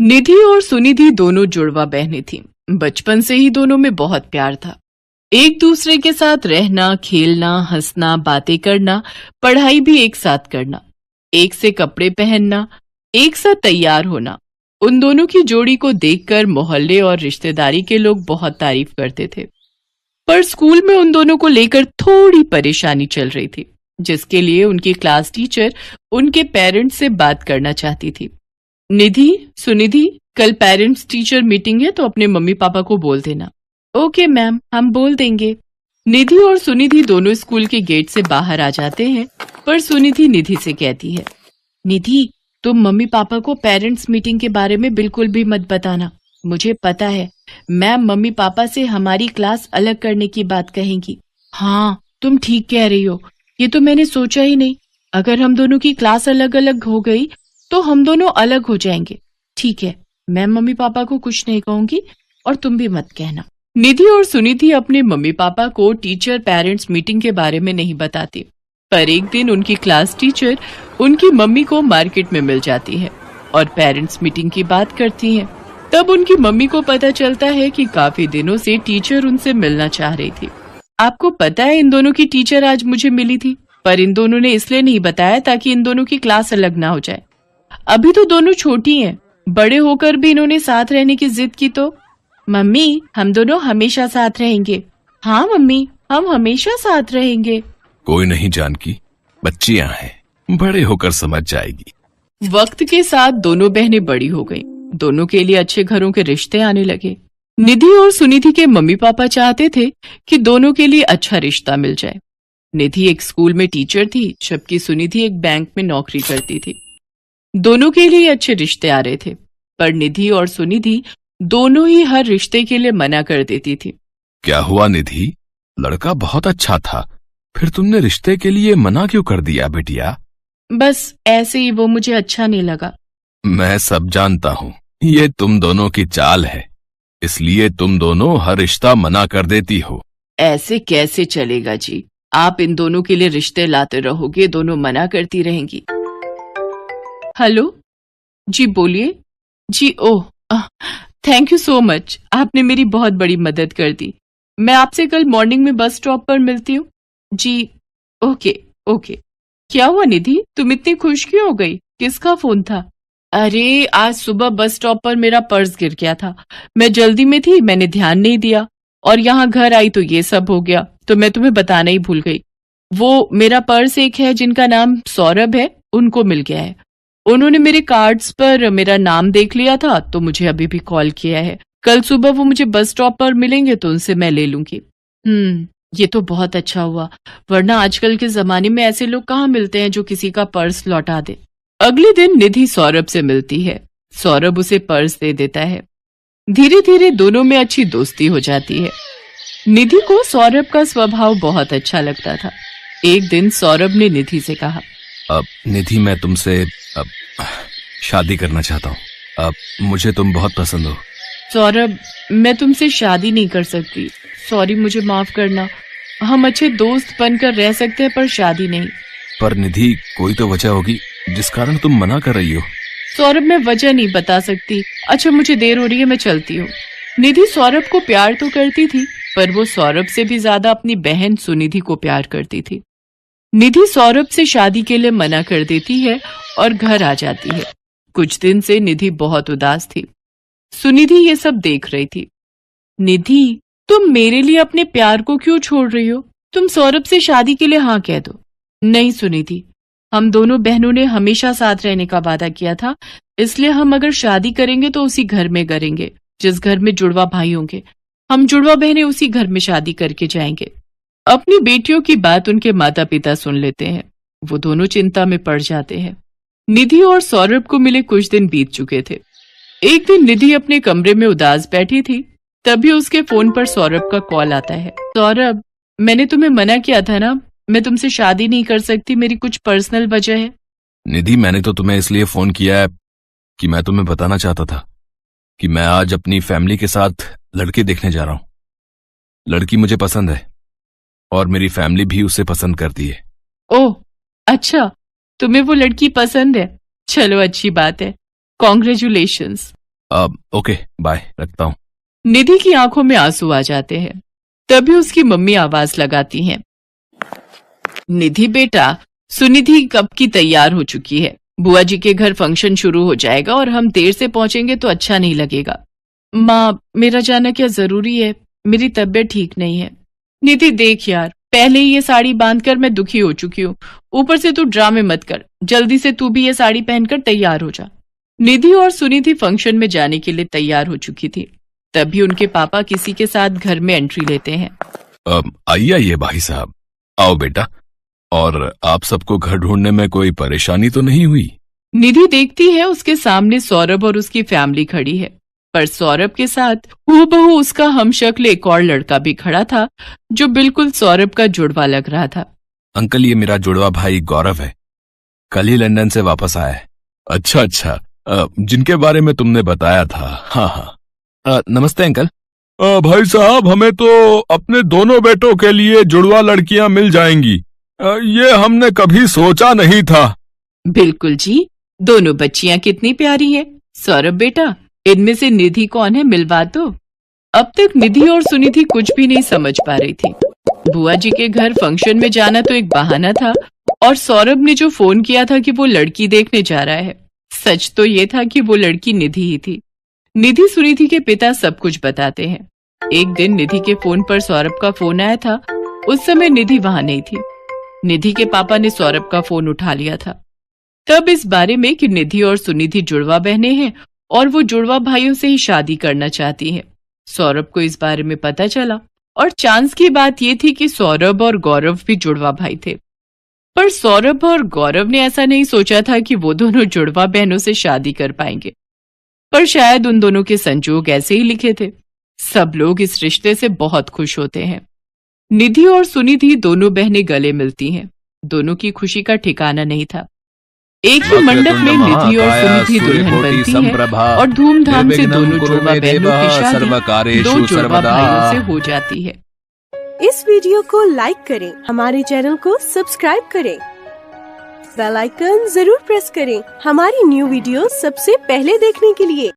निधि और सुनिधि दोनों जुड़वा बहनें थीं। बचपन से ही दोनों में बहुत प्यार था। एक दूसरे के साथ रहना, खेलना, हंसना, बातें करना, पढ़ाई भी एक साथ करना, एक से कपड़े पहनना, एक साथ तैयार होना। उन दोनों की जोड़ी को देखकर मोहल्ले और रिश्तेदारी के लोग बहुत तारीफ करते थे। पर स्कूल में उन दोनों को लेकर थोड़ी परेशानी चल रही थी, जिसके लिए उनकी क्लास टीचर उनके पेरेंट्स से बात करना चाहती थी। निधि, सुनिधि, कल पेरेंट्स टीचर मीटिंग है तो अपने मम्मी पापा को बोल देना। ओके मैम, हम बोल देंगे। निधि और सुनिधि दोनों स्कूल के गेट से बाहर आ जाते हैं, पर सुनिधि निधि से कहती है, निधि, तुम मम्मी पापा को पेरेंट्स मीटिंग के बारे में बिल्कुल भी मत बताना। मुझे पता है मैम मम्मी पापा से हमारी क्लास अलग करने की बात कहेंगी। हाँ, तुम ठीक कह रही हो, ये तो मैंने सोचा ही नहीं। अगर हम दोनों की क्लास अलग अलग हो गई तो हम दोनों अलग हो जाएंगे। ठीक है, मैं मम्मी पापा को कुछ नहीं कहूंगी और तुम भी मत कहना। निधि और सुनिधि अपने मम्मी पापा को टीचर पेरेंट्स मीटिंग के बारे में नहीं बताती, पर एक दिन उनकी क्लास टीचर उनकी मम्मी को मार्केट में मिल जाती है और पेरेंट्स मीटिंग की बात करती हैं। तब उनकी मम्मी को पता चलता है कि काफी दिनों से टीचर उनसे मिलना चाह रही थी। आपको पता है इन दोनों की टीचर आज मुझे मिली थी, पर इन दोनों ने इसलिए नहीं बताया ताकि इन दोनों की क्लास अलग ना हो जाए। अभी तो दोनों छोटी हैं, बड़े होकर भी इन्होंने साथ रहने की जिद की तो। मम्मी, हम दोनों हमेशा साथ रहेंगे। हाँ मम्मी, हम हमेशा साथ रहेंगे। कोई नहीं जानकी, बच्चियां हैं, बड़े होकर समझ जाएगी। वक्त के साथ दोनों बहनें बड़ी हो गईं। दोनों के लिए अच्छे घरों के रिश्ते आने लगे। निधि और सुनिधि के मम्मी पापा चाहते थे कि दोनों के लिए अच्छा रिश्ता मिल जाए। निधि एक स्कूल में टीचर थी, जबकि सुनिधि एक बैंक में नौकरी करती थी। दोनों के लिए अच्छे रिश्ते आ रहे थे, पर निधि और सुनिधि दोनों ही हर रिश्ते के लिए मना कर देती थी। क्या हुआ निधि? लड़का बहुत अच्छा था, फिर तुमने रिश्ते के लिए मना क्यों कर दिया बेटिया? बस ऐसे ही, वो मुझे अच्छा नहीं लगा। मैं सब जानता हूँ, ये तुम दोनों की चाल है, इसलिए तुम दोनों हर रिश्ता मना कर देती हो। ऐसे कैसे चलेगा जी? आप इन दोनों के लिए रिश्ते लाते रहोगे, दोनों मना करती रहेंगी। हेलो जी, बोलिए जी। ओह, थैंक यू सो मच, आपने मेरी बहुत बड़ी मदद कर दी। मैं आपसे कल मॉर्निंग में बस स्टॉप पर मिलती हूँ जी। Okay okay. क्या हुआ निधि, तुम इतनी खुश क्यों हो गई? किसका फोन था? अरे, आज सुबह बस स्टॉप पर मेरा पर्स गिर गया था। मैं जल्दी में थी, मैंने ध्यान नहीं दिया, और यहाँ घर आई तो ये सब हो गया, तो मैं तुम्हें बताना ही भूल गई। वो मेरा पर्स एक है जिनका नाम सौरभ है, उनको मिल गया है। उन्होंने मेरे कार्ड्स पर मेरा नाम देख लिया था, तो मुझे अभी भी कॉल किया है। कल सुबह वो मुझे बस स्टॉप पर मिलेंगे तो उनसे मैं ले लूंगी। ये तो बहुत अच्छा हुआ, वरना आजकल के जमाने में ऐसे लोग कहाँ मिलते हैं जो किसी का पर्स लौटा दे। अगले दिन निधि सौरभ से मिलती है। सौरभ उसे पर्स दे देता है। धीरे धीरे दोनों में अच्छी दोस्ती हो जाती है। निधि को सौरभ का स्वभाव बहुत अच्छा लगता था। एक दिन सौरभ ने निधि से कहा, अब निधि, मैं तुमसे अब शादी करना चाहता हूँ। अब मुझे तुम बहुत पसंद हो। सौरभ, मैं तुमसे शादी नहीं कर सकती, सॉरी, मुझे माफ करना। हम अच्छे दोस्त बनकर रह सकते हैं, पर शादी नहीं। पर निधि, कोई तो वजह होगी जिस कारण तुम मना कर रही हो। सौरभ, मैं वजह नहीं बता सकती। अच्छा, मुझे देर हो रही है, मैं चलती हूँ। निधि सौरभ को प्यार तो करती थी, पर वो सौरभ से भी ज्यादा अपनी बहन सुनिधि को प्यार करती थी। निधि सौरभ से शादी के लिए मना कर देती है और घर आ जाती है। कुछ दिन से निधि बहुत उदास थी। सुनिधि ये सब देख रही थी। निधि, तुम मेरे लिए अपने प्यार को क्यों छोड़ रही हो? तुम सौरभ से शादी के लिए हाँ कह दो। नहीं सुनिधि, हम दोनों बहनों ने हमेशा साथ रहने का वादा किया था, इसलिए हम अगर शादी करेंगे तो उसी घर में करेंगे जिस घर में जुड़वा भाई होंगे। हम जुड़वा बहनें उसी घर में शादी करके जाएंगे। अपनी बेटियों की बात उनके माता पिता सुन लेते हैं। वो दोनों चिंता में पड़ जाते हैं। निधि और सौरभ को मिले कुछ दिन बीत चुके थे। एक दिन निधि अपने कमरे में उदास बैठी थी, तभी उसके फोन पर सौरभ का कॉल आता है। सौरभ, मैंने तुम्हें मना किया था ना, मैं तुमसे शादी नहीं कर सकती, मेरी कुछ पर्सनल वजह है। निधि, मैंने तो तुम्हें इसलिए फोन किया है कि मैं तुम्हें बताना चाहता था कि मैं आज अपनी फैमिली के साथ लड़की देखने जा रहा हूँ। लड़की मुझे पसंद है और मेरी फैमिली भी उसे पसंद करती है। ओह अच्छा, तुम्हें वो लड़की पसंद है? चलो अच्छी बात है, कॉन्ग्रेचुलेशंस। ओके बाय, रखता हूँ। निधि की आंखों में आंसू आ जाते हैं। तभी उसकी मम्मी आवाज लगाती हैं, निधि बेटा, सुनिधि कब की तैयार हो चुकी है। बुआ जी के घर फंक्शन शुरू हो जाएगा और हम देर से पहुंचेंगे तो अच्छा नहीं लगेगा। माँ, मेरा जाना क्या जरूरी है? मेरी तबीयत ठीक नहीं है। निधि देख यार, पहले ही ये साड़ी बांधकर मैं दुखी हो चुकी हूँ, ऊपर से तू ड्रामे मत कर। जल्दी से तू भी ये साड़ी पहनकर तैयार हो जा। निधि और सुनिधि फंक्शन में जाने के लिए तैयार हो चुकी थी। तभी उनके पापा किसी के साथ घर में एंट्री लेते हैं। आइए आइए भाई साहब, आओ बेटा। और आप सबको घर ढूंढने में कोई परेशानी तो नहीं हुई? निधि देखती है उसके सामने सौरभ और उसकी फैमिली खड़ी है, पर सौरभ के साथ हूबहू उसका हमशक्ल एक और लड़का भी खड़ा था जो बिल्कुल सौरभ का जुड़वा लग रहा था। अंकल, ये मेरा जुड़वा भाई गौरव है, कल ही लंदन से वापस आया है। अच्छा अच्छा, जिनके बारे में तुमने बताया था। हाँ हाँ, नमस्ते अंकल। भाई साहब, हमें तो अपने दोनों बेटों के लिए जुड़वा लड़कियां मिल जाएंगी, ये हमने कभी सोचा नहीं था। बिल्कुल जी, दोनों बच्चियां कितनी प्यारी हैं। सौरभ बेटा, इनमें से निधि कौन है, मिलवा दो। अब तक निधि और सुनिधि कुछ भी नहीं समझ पा रही थी। बुआ जी के घर फंक्शन में जाना तो एक बहाना था, और सौरभ ने जो फोन किया था कि वो लड़की देखने जा रहा है, सच तो ये था कि वो लड़की निधि ही थी। निधि सुनिधि के पिता सब कुछ बताते हैं। एक दिन निधि के फोन पर सौरभ का फोन आया था। उस समय निधि वहां नहीं थी। निधि के पापा ने सौरभ का फोन उठा लिया था। तब इस बारे में कि निधि और सुनिधि जुड़वा बहनें हैं और वो जुड़वा भाइयों से ही शादी करना चाहती हैं, सौरभ को इस बारे में पता चला। और चांस की बात ये थी कि सौरभ और गौरव भी जुड़वा भाई थे। पर सौरभ और गौरव ने ऐसा नहीं सोचा था कि वो दोनों जुड़वा बहनों से शादी कर पाएंगे, पर शायद उन दोनों के संजोग ऐसे ही लिखे थे। सब लोग इस रिश्ते से बहुत खुश होते हैं। निधि और सुनिधि दोनों बहनें गले मिलती हैं। दोनों की खुशी का ठिकाना नहीं था। एक ही मंडप में निधि और सुनिधि दुल्हन बनती है और धूमधाम से दोनों जुड़वा बहनों की शादी दो जुड़वा भाइयों से हो जाती है। इस वीडियो को लाइक करें, हमारे चैनल को सब्सक्राइब करें, बेल आइकन जरूर प्रेस करें हमारी न्यू वीडियो सबसे पहले देखने के लिए।